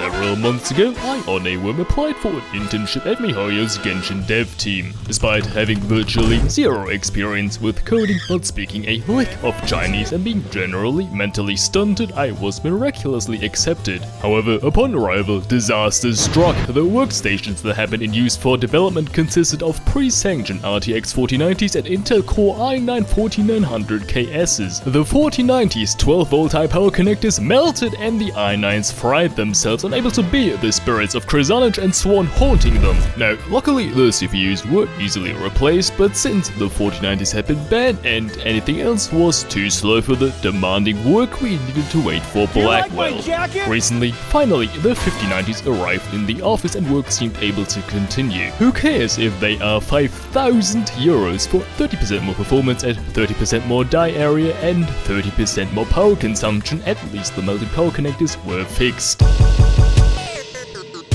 Several months ago, I on a whim applied for an internship at Mihoyo's Genshin dev team. Despite having virtually zero experience with coding, not speaking a lick of Chinese and being generally mentally stunted, I was miraculously accepted. However, upon arrival, disasters struck. The workstations that had been in use for development consisted of pre-sanctioned RTX 4090s and Intel Core i9 4900KSs. The 4090s 12-volt high power connectors melted and the i9s fried themselves, unable to bear the spirits of Chrysanage and Swan haunting them. Now, luckily the CPUs were easily replaced, but since the 4090s had been banned and anything else was too slow for the demanding work, we needed to wait for Blackwell. Recently, finally, the 5090s arrived in the office and work seemed able to continue. Who cares if they are 5,000 euros for 30% more performance and 30% more die area and 30% more power consumption? At least the melted power connectors were fixed.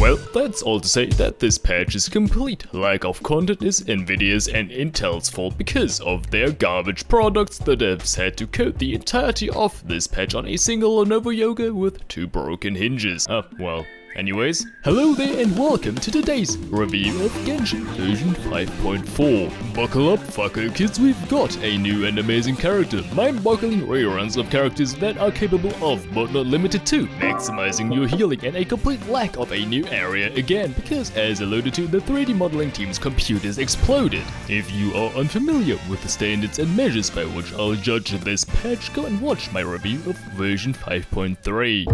Well, that's all to say that this patch is a complete lack of content is Nvidia's and Intel's fault. Because of their garbage products, the devs had to code the entirety of this patch on a single Lenovo Yoga with 2 broken hinges. Well. Anyways, hello there and welcome to today's review of Genshin version 5.4. Buckle up, fucker kids, we've got a new and amazing character, mind-boggling reruns of characters that are capable of, but not limited to, maximizing your healing, and a complete lack of a new area again, because as alluded to, the 3D modeling team's computers exploded. If you are unfamiliar with the standards and measures by which I'll judge this patch, go and watch my review of version 5.3.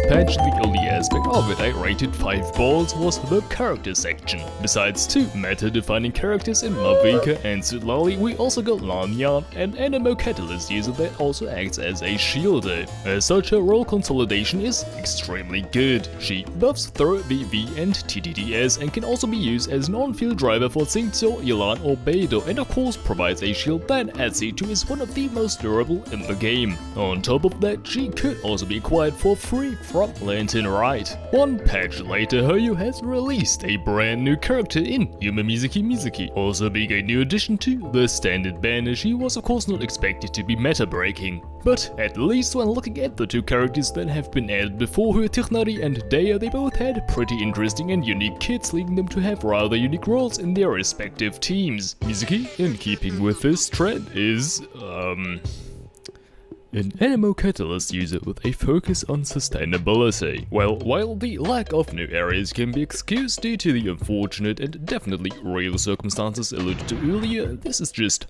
Patch, the only aspect of it I rated 5 balls was the character section. Besides 2 meta-defining characters in Mavica and Sutlali, we also got Lanyan, an NMO catalyst user that also acts as a shielder. As such, her role consolidation is extremely good. She buffs through the V and TTDS and can also be used as an on-field driver for Xingqiu, Yelan or Beidou, and of course provides a shield that at C2 is one of the most durable in the game. On top of that, she could also be acquired for free from Lantern Right. One patch later, Hoyo has released a brand new character in Yuma Mizuki, also being a new addition to the standard banner. She was of course not expected to be meta-breaking, but at least when looking at the 2 characters that have been added before her, Tichnari and Daya, they both had pretty interesting and unique kits, leading them to have rather unique roles in their respective teams. Mizuki, in keeping with this trend, is an NMO catalyst user with a focus on sustainability. Well, while the lack of new areas can be excused due to the unfortunate and definitely real circumstances alluded to earlier, this is just,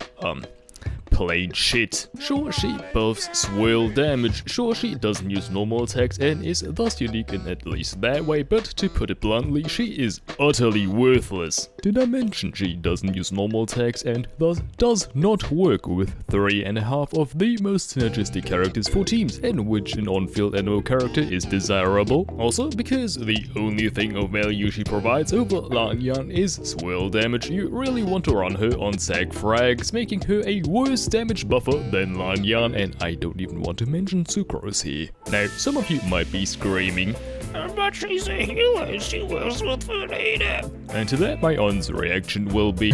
plain shit. Sure, she buffs swirl damage, sure she doesn't use normal attacks and is thus unique in at least that way, but to put it bluntly, she is utterly worthless. Did I mention she doesn't use normal attacks and thus does not work with 3.5 of the most synergistic characters for teams in which an on-field NO character is desirable? Also, because the only thing of value she provides over Lanyan is swirl damage, you really want to run her on sag frags, making her a worse damage buffer than Lanyan, and I don't even want to mention Sucrose here. Now, some of you might be screaming, but she's a healer, she works with Fernanda. And to that, my honest reaction will be,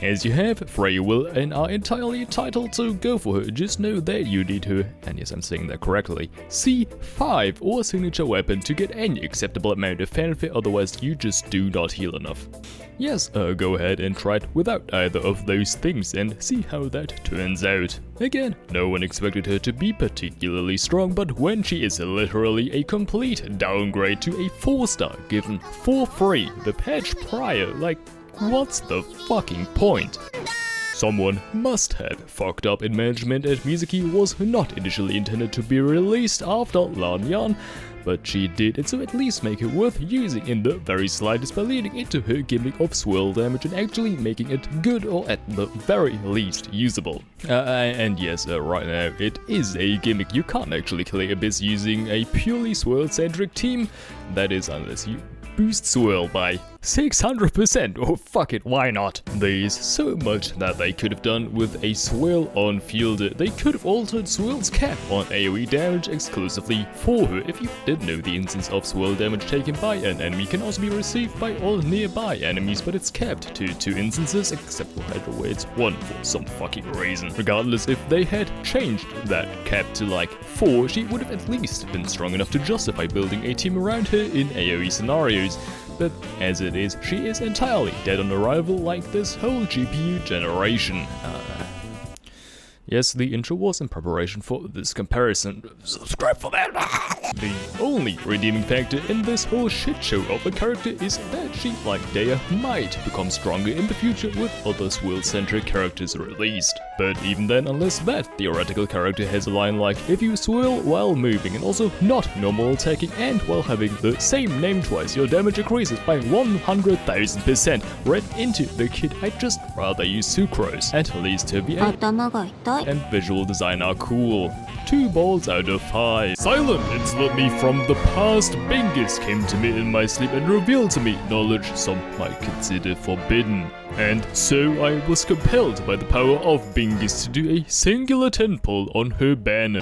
as you have free will and are entirely entitled to go for her, just know that you need her, and yes, I'm saying that correctly, C5 or signature weapon to get any acceptable amount of fanfare, otherwise you just do not heal enough. Yes, go ahead and try it without either of those things and see how that turns out. Again, no one expected her to be particularly strong, but when she is literally a complete downgrade to a 4-star given for free the patch prior, like, what's the fucking point? Someone must have fucked up in management, and Mizuki was not initially intended to be released after Lanyan, but she did, and so at least make it worth using in the very slightest by leading into her gimmick of swirl damage and actually making it good, or at the very least usable. And yes, right now it is a gimmick. You can't actually kill Abyss using a purely swirl-centric team, that is unless you boost swirl by 600%, oh fuck it, why not? There's so much that they could have done with a swirl on Fielder. They could have altered Swirl's cap on AoE damage exclusively for her. If you didn't know, the instance of swirl damage taken by an enemy can also be received by all nearby enemies, but it's capped to 2 instances, except for Hydra where it's 1 for some fucking reason. Regardless, if they had changed that cap to like 4, she would have at least been strong enough to justify building a team around her in AoE scenarios. But as it is, she is entirely dead on arrival like this whole GPU generation. Yes, the intro was in preparation for this comparison. Subscribe for that! The only redeeming factor in this whole shit show of a character is that she, like Dea, might become stronger in the future with other swirl-centric characters released. But even then, unless that theoretical character has a line like, if you swirl while moving and also not normal attacking and while having the same name twice, your damage increases by 100,000%. Read into the kid, I'd just rather use Sucrose. At least her VA and visual design are cool. 2 balls out of 5. Silent instantly from the past, Bingus came to me in my sleep and revealed to me knowledge some might consider forbidden. And so I was compelled by the power of Bingus to do a singular 10 pull on her banner.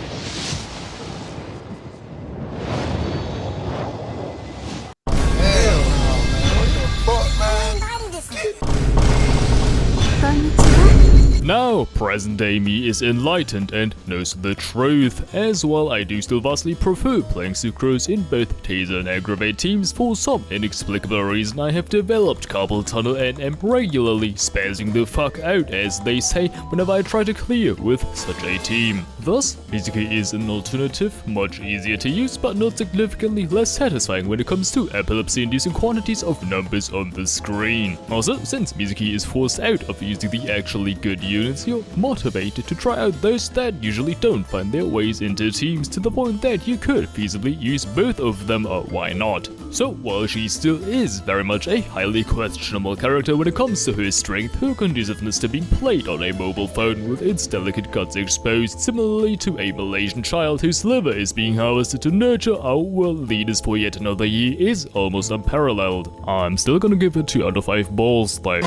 Now, present-day me is enlightened and knows the truth. As well, I do still vastly prefer playing Sucrose in both Taser and Aggravate teams. For some inexplicable reason, I have developed Carpal Tunnel and am regularly spazzing the fuck out, as they say, whenever I try to clear with such a team. Thus, mizuki is an alternative, much easier to use, but not significantly less satisfying when it comes to epilepsy-inducing quantities of numbers on the screen. Also, since mizuki is forced out of using the actually good units, you're motivated to try out those that usually don't find their ways into teams, to the point that you could feasibly use both of them, or why not? So while she still is very much a highly questionable character when it comes to her strength, her conduciveness to being played on a mobile phone with its delicate guts exposed, similarly to a Malaysian child whose liver is being harvested to nurture our world leaders for yet another year, is almost unparalleled. I'm still gonna give it 2 out of 5 balls though.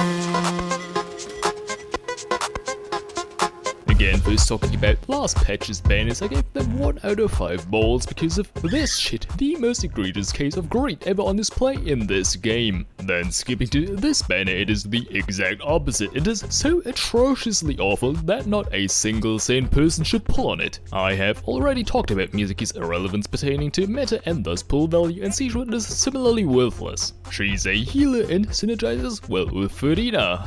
Again, first talking about last patch's banners, I gave them 1 out of 5 balls because of this shit, the most egregious case of greed ever on display in this game. Then skipping to this banner, it is the exact opposite. It is so atrociously awful that not a single sane person should pull on it. I have already talked about Mizuki's irrelevance pertaining to meta and thus pull value, and Sijuan is similarly worthless. She's a healer and synergizes well with Furina.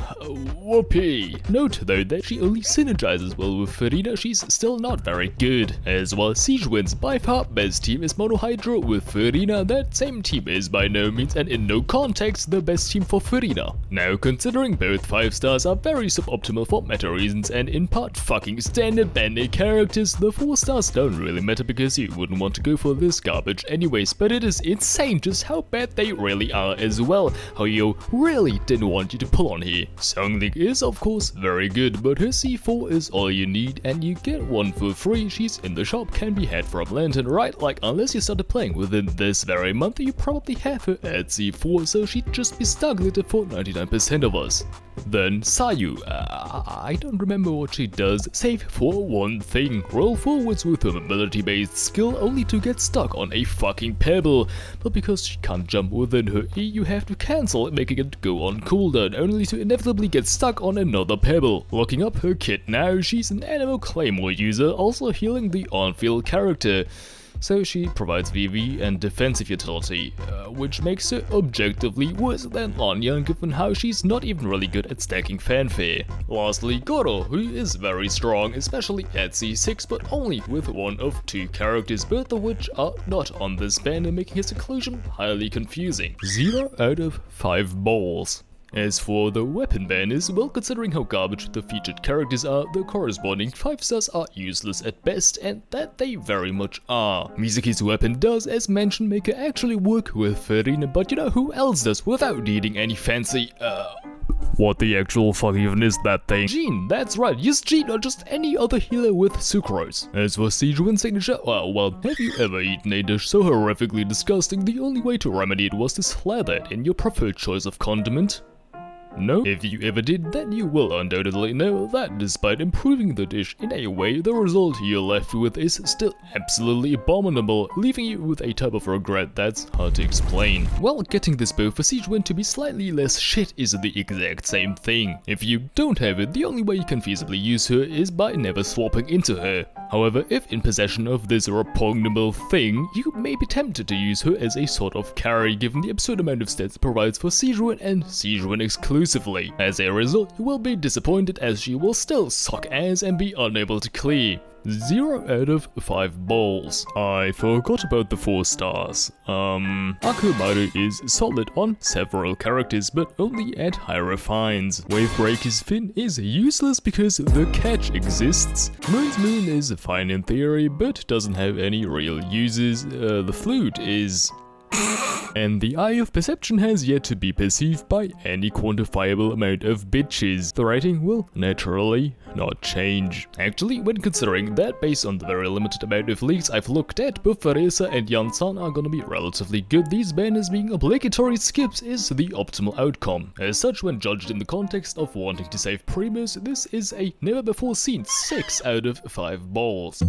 Whoopee. Note though that she only synergizes well with Furina, she's still not very good. As well, Sijuan's by far best team is Mono Hydra with Furina. That same team is by no means and in no context the best team for Furina. Now, considering both 5 stars are very suboptimal for meta reasons and in part fucking standard banner characters, the 4 stars don't really matter because you wouldn't want to go for this garbage anyways, but it is insane just how bad they really are as well, how you really didn't want you to pull on here. Songling is of course very good, but her C4 is all you need and you get 1 for free. She's in the shop, can be had from Lantern, right? Like, unless you started playing within this very month, you probably have her at C4, so she'd just be stagnated for 99% of us. Then Sayu, I don't remember what she does, save for one thing: roll forwards with her mobility based skill only to get stuck on a fucking pebble. But because she can't jump within her E, you have to cancel it, making it go on cooldown, only to inevitably get stuck on another pebble. Looking up her kit now, she's an Animal Claymore user, also healing the on-field character. So she provides VV and defensive utility, which makes her objectively worse than Lanya given how she's not even really good at stacking fanfare. Lastly, Goro, who is very strong, especially at C6, but only with 1 of 2 characters, both of which are not on this banner, making his inclusion highly confusing. 0 out of 5 balls. As for the weapon banners, well, considering how garbage the featured characters are, the corresponding 5 stars are useless at best, and that they very much are. Mizuki's weapon does, as mentioned, make her actually work with Furina, but you know who else does without needing any fancy, What the actual fuck even is that thing? Jean, that's right, use Jean or just any other healer with sucrose. As for Sijuan's signature, well, have you ever eaten a dish so horrifically disgusting the only way to remedy it was to slather it in your preferred choice of condiment? No? If you ever did, then you will undoubtedly know that despite improving the dish in a way, the result you're left with is still absolutely abominable, leaving you with a type of regret that's hard to explain. Well, getting this bow for Sijuan to be slightly less shit is the exact same thing. If you don't have it, the only way you can feasibly use her is by never swapping into her. However, if in possession of this repugnable thing, you may be tempted to use her as a sort of carry given the absurd amount of stats it provides for Sijuan and Sijuan exclusively. As a result, you will be disappointed as she will still suck ass and be unable to clear. 0 out of 5 balls. I forgot about the 4 stars. Akumaru is solid on several characters, but only at higher fines. Wavebreaker's fin is useless because the catch exists. Moon's Moon is fine in theory, but doesn't have any real uses. The flute is... And the Eye of Perception has yet to be perceived by any quantifiable amount of bitches. The rating will naturally not change. Actually, when considering that based on the very limited amount of leaks I've looked at, both Faresa and Yansan are gonna be relatively good, these banners being obligatory skips is the optimal outcome. As such, when judged in the context of wanting to save premiums, this is a never before seen 6 out of 5 balls.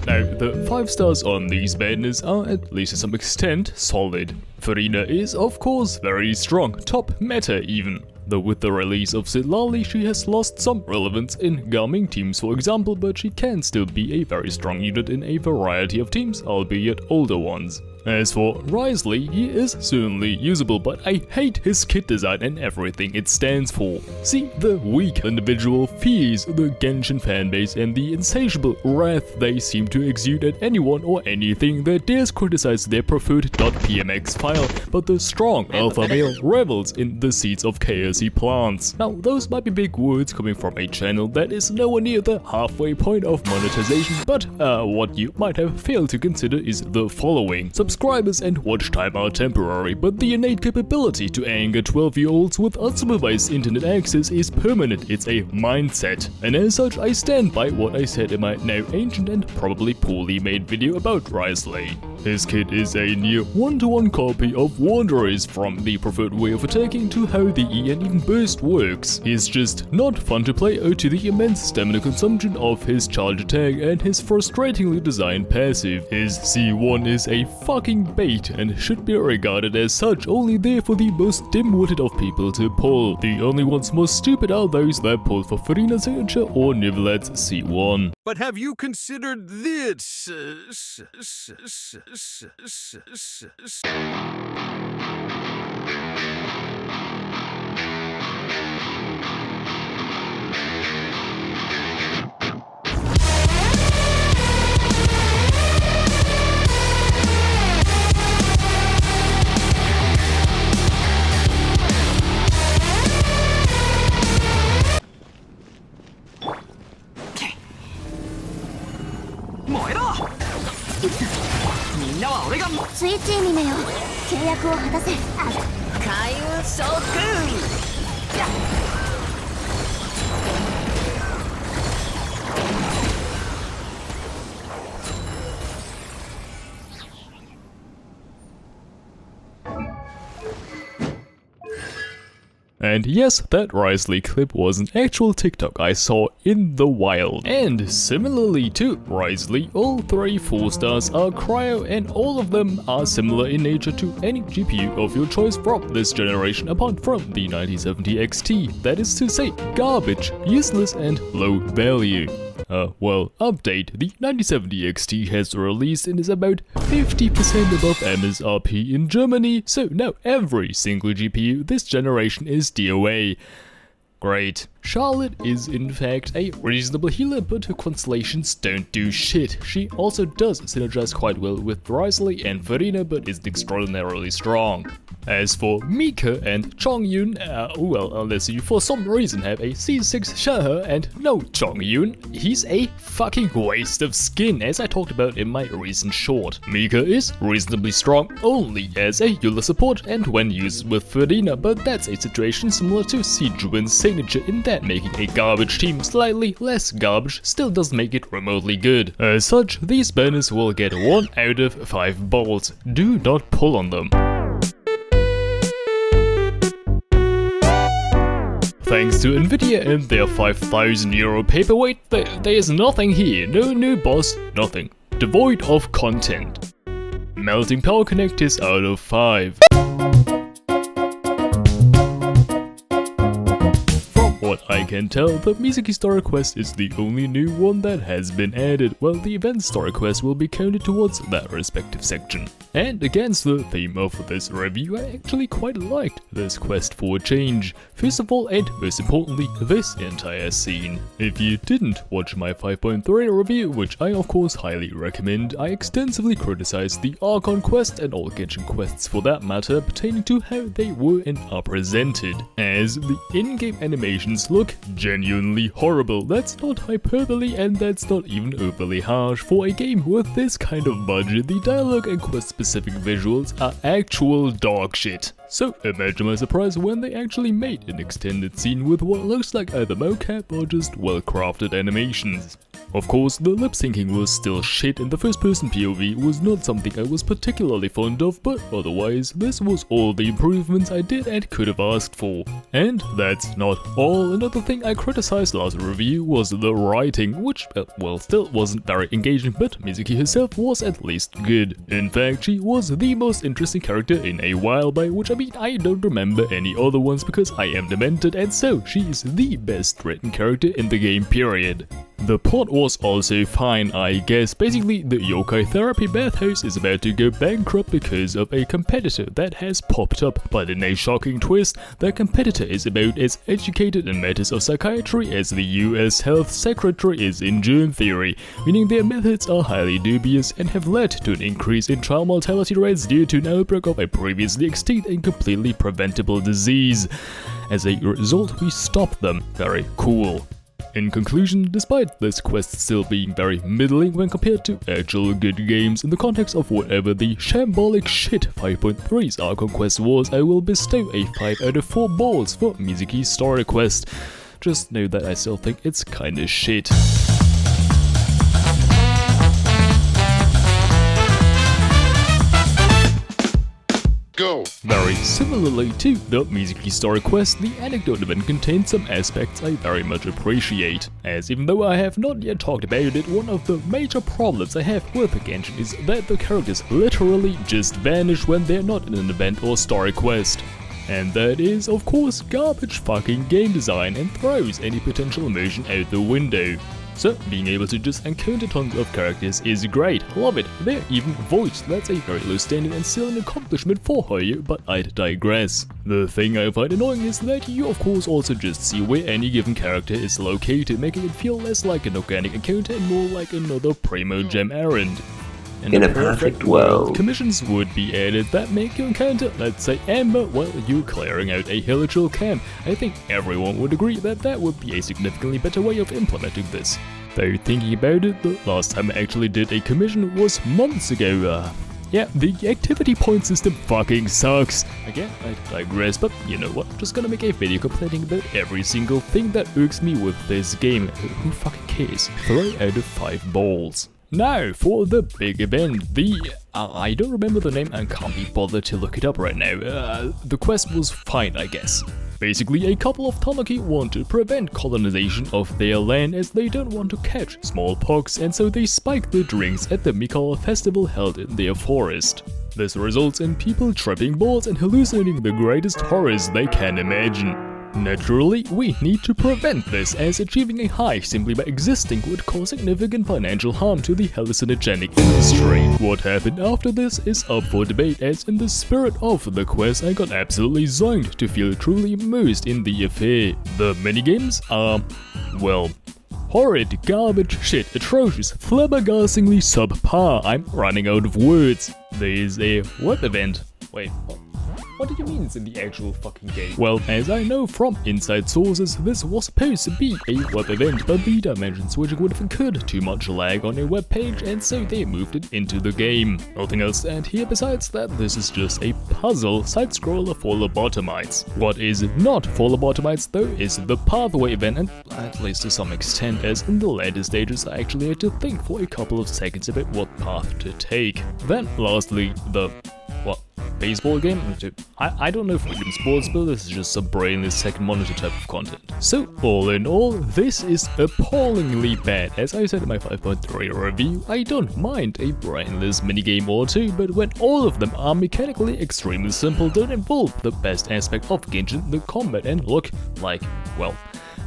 Now, the 5 stars on these banners are, at least to some extent, solid. Farina is, of course, very strong, top meta even. Though with the release of Zitlali, she has lost some relevance in Gaming teams for example, but she can still be a very strong unit in a variety of teams, albeit older ones. As for Risley, he is certainly usable, but I hate his kit design and everything it stands for. See, the weak individual fears the Genshin fanbase and the insatiable wrath they seem to exude at anyone or anything that dares criticize their preferred .pmx file, but the strong alpha male revels in the seeds of chaos he plants. Now, those might be big words coming from a channel that is nowhere near the halfway point of monetization, but what you might have failed to consider is the following. Subscribers and watch time are temporary, but the innate capability to anger 12-year-olds with unsupervised internet access is permanent. It's a mindset. And as such, I stand by what I said in my now ancient and probably poorly made video about Risley. His kit is a near one-to-one copy of Wanderers, from the preferred way of attacking to how the E and even burst works. He's just not fun to play due to the immense stamina consumption of his charge attack and his frustratingly designed passive. His C1 is a fucking bait and should be regarded as such, only there for the most dim-witted of people to pull. The only ones most stupid are those that pull for Farina's signature or Nivelet's C1. But have you considered this?スイッチにめよ契約を果たせ開運召喚 And yes, that Risley clip was an actual TikTok I saw in the wild. And similarly to Risley, all 3 4 stars are cryo and all of them are similar in nature to any GPU of your choice from this generation apart from the 9070 XT. That is to say, garbage, useless and low value. Well, update, the 9070 XT has released and is about 50% above MSRP in Germany, so now every single GPU this generation is DOA. Great. Charlotte is in fact a reasonable healer, but her constellations don't do shit. She also does synergize quite well with Risley and Farina, but isn't extraordinarily strong. As for Mika and Chongyun, well, unless you for some reason have a C6 Shahe and no Chongyun, he's a fucking waste of skin, as I talked about in my recent short. Mika is reasonably strong only as a Eula support and when used with Ferdina, but that's a situation similar to Sijuin's signature in that making a garbage team slightly less garbage still doesn't make it remotely good. As such, these banners will get 1 out of 5 balls. Do not pull on them. Thanks to Nvidia and their €5,000 paperweight, there is nothing here, no new boss, nothing. Devoid of content. Melting power connectors out of 5. What I can tell, the Mizuki story quest is the only new one that has been added, while the event story quest will be counted towards that respective section. And against the theme of this review, I actually quite liked this quest for a change. First of all, and most importantly, this entire scene. If you didn't watch my 5.3 review, which I of course highly recommend, I extensively criticized the Archon quest and all Genshin quests for that matter pertaining to how they were and are presented, as the in-game animations look genuinely horrible. That's not hyperbole and that's not even overly harsh. For a game with this kind of budget, the dialogue and quest-specific visuals are actual dog shit. So imagine my surprise when they actually made an extended scene with what looks like either mocap or just well-crafted animations. Of course, the lip syncing was still shit and the first person POV was not something I was particularly fond of, but otherwise, this was all the improvements I did and could have asked for. And that's not all. Another thing I criticized last review was the writing, which, well, still wasn't very engaging, but Mizuki herself was at least good. In fact, she was the most interesting character in a while, by which I mean I don't remember any other ones because I am demented, and so she's the best written character in the game, period. The plot was also fine, I guess. Basically, the yokai therapy bathhouse is about to go bankrupt because of a competitor that has popped up, but in a shocking twist, the competitor is about as educated in matters of psychiatry as the US Health Secretary is in germ theory, meaning their methods are highly dubious and have led to an increase in child mortality rates due to an outbreak of a previously extinct and completely preventable disease. As a result, we stopped them. Very cool. In conclusion, despite this quest still being very middling when compared to actual good games in the context of whatever the shambolic shit 5.3's Archon quest was, I will bestow a 5 out of 4 balls for Mizuki's story quest. Just know that I still think it's kinda shit. Go! Very similarly to the Mizuki story quest, the anecdote event contains some aspects I very much appreciate, as even though I have not yet talked about it, one of the major problems I have with Genshin is that the characters literally just vanish when they're not in an event or story quest. And that is, of course, garbage fucking game design and throws any potential immersion out the window. So, being able to just encounter tons of characters is great, love it, they're even voiced, that's a very low standard and still an accomplishment for Hoyo, but I'd digress. The thing I find annoying is that you of course also just see where any given character is located, making it feel less like an organic encounter and more like another Primo Gem errand. In a perfect world, commissions would be added that make you encounter, let's say, Amber while you're clearing out a hilichurl camp. I think everyone would agree that that would be a significantly better way of implementing this. Though thinking about it, the last time I actually did a commission was months ago. Yeah, the activity point system fucking sucks. Again, I digress, but you know what, I'm just gonna make a video complaining about every single thing that irks me with this game. Who fucking cares? 3 out of 5 balls. Now, for the big event, I don't remember the name and can't be bothered to look it up right now. The quest was fine, I guess. Basically, a couple of Tamaki want to prevent colonization of their land as they don't want to catch smallpox, and so they spike the drinks at the Mikala festival held in their forest. This results in people tripping balls and hallucinating the greatest horrors they can imagine. Naturally, we need to prevent this, as achieving a high simply by existing would cause significant financial harm to the hallucinogenic industry. What happened after this is up for debate, as in the spirit of the quest I got absolutely zonked to feel truly immersed in the affair. The minigames are, well, horrid, garbage, shit, atrocious, flabbergastingly subpar. I'm running out of words. There's a web event. Wait, what? What do you mean it's in the actual fucking game? Well, as I know from inside sources, this was supposed to be a web event, but the dimension switching would have incurred too much lag on a web page, and so they moved it into the game. Nothing else to add here besides that this is just a puzzle side-scroller for lobotomites. What is not for lobotomites though is the pathway event, and at least to some extent, as in the later stages I actually had to think for a couple of seconds about what path to take. Then lastly, the baseball game? I don't know freedom sports, but this is just some brainless second monitor type of content. So all in all, this is appallingly bad. As I said in my 5.3 review, I don't mind a brainless minigame or two, but when all of them are mechanically extremely simple, don't involve the best aspect of Genshin, the combat, and look like, well,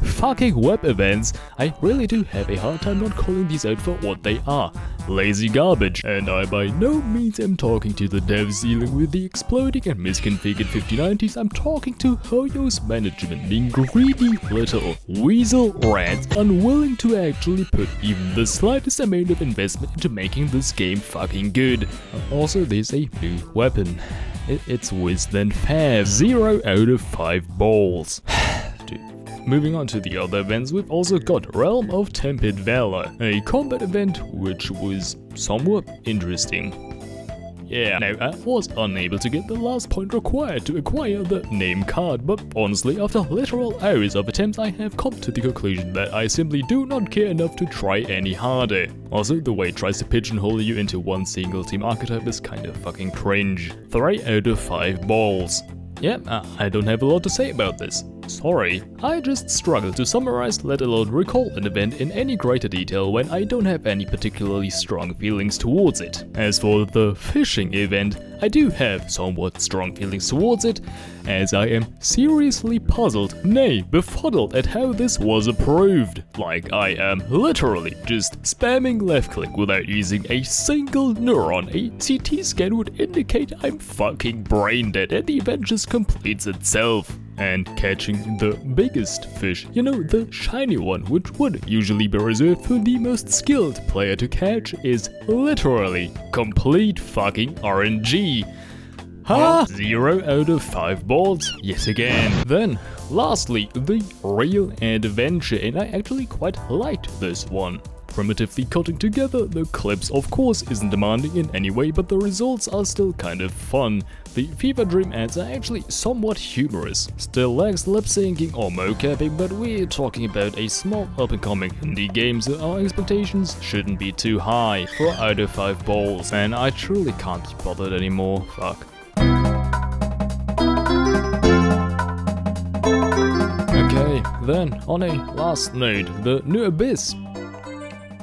fucking web events, I really do have a hard time not calling these out for what they are. Lazy garbage. And I by no means am talking to the devs dealing with the exploding and misconfigured 5090s, I'm talking to Hoyo's management being greedy little weasel rats unwilling to actually put even the slightest amount of investment into making this game fucking good. Also, there's a new weapon. It's worse than fair. 0 out of 5 balls. Moving on to the other events, we've also got Realm of Tempered Valor, a combat event which was somewhat interesting. Yeah, now I was unable to get the last point required to acquire the name card, but honestly, after literal hours of attempts, I have come to the conclusion that I simply do not care enough to try any harder. Also, the way it tries to pigeonhole you into one single team archetype is kind of fucking cringe. 3 out of 5 balls. Yeah, I don't have a lot to say about this. Sorry. I just struggle to summarize, let alone recall an event in any greater detail when I don't have any particularly strong feelings towards it. As for the fishing event, I do have somewhat strong feelings towards it, as I am seriously puzzled, nay, befuddled at how this was approved. Like I am literally just spamming left click without using a single neuron. A CT scan would indicate I'm fucking brain dead and the event just completes itself. And catching the biggest fish, you know, the shiny one, which would usually be reserved for the most skilled player to catch, is literally complete fucking RNG. Ha! 0 out of 5 balls, yet again. Then, lastly, the real adventure, and I actually quite liked this one. Primitively cutting together the clips of course isn't demanding in any way, but the results are still kind of fun. The Fever Dream ads are actually somewhat humorous. Still lacks lip syncing or mocapping, but we're talking about a small up and coming indie game, so our expectations shouldn't be too high. 4 out of 5 balls, and I truly can't be bothered anymore, fuck. Okay, then on a last note, the new Abyss.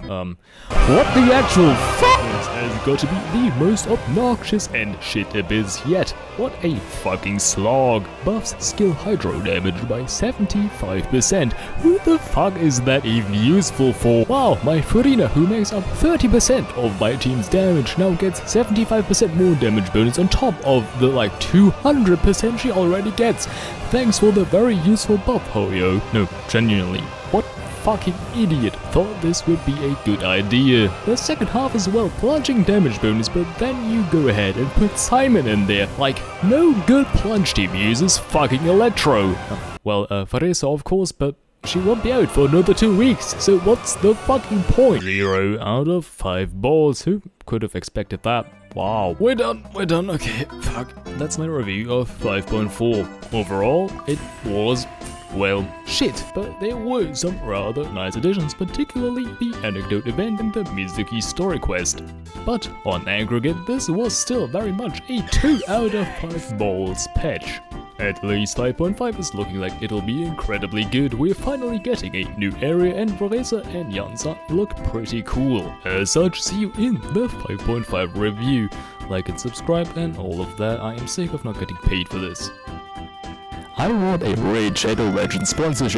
What the actual fuck? This has got to be the most obnoxious and shit abyss yet. What a fucking slog. Buffs skill hydro damage by 75%. Who the fuck is that even useful for? Wow, my Furina, who makes up 30% of my team's damage, now gets 75% more damage bonus on top of the like 200% she already gets. Thanks for the very useful buff, Hoyo. No, genuinely. What fucking idiot thought this would be a good idea. The second half as well, plunging damage bonus, but then you go ahead and put Simon in there. Like, no good plunge team uses fucking Electro. Well, Faresa of course, but she won't be out for another 2 weeks, so what's the fucking point? 0 out of 5 balls, who could have expected that? Wow. We're done, okay, fuck. That's my review of 5.4. Overall, it was, well, shit, but there were some rather nice additions, particularly the anecdote event and the Mizuki story quest. But on aggregate, this was still very much a 2 out of 5 balls patch. At least 5.5 is looking like it'll be incredibly good. We're finally getting a new area and Varesa and Yansa look pretty cool. As such, see you in the 5.5 review. Like and subscribe and all of that. I am sick of not getting paid for this. I want a Raid Shadow Legends sponsorship.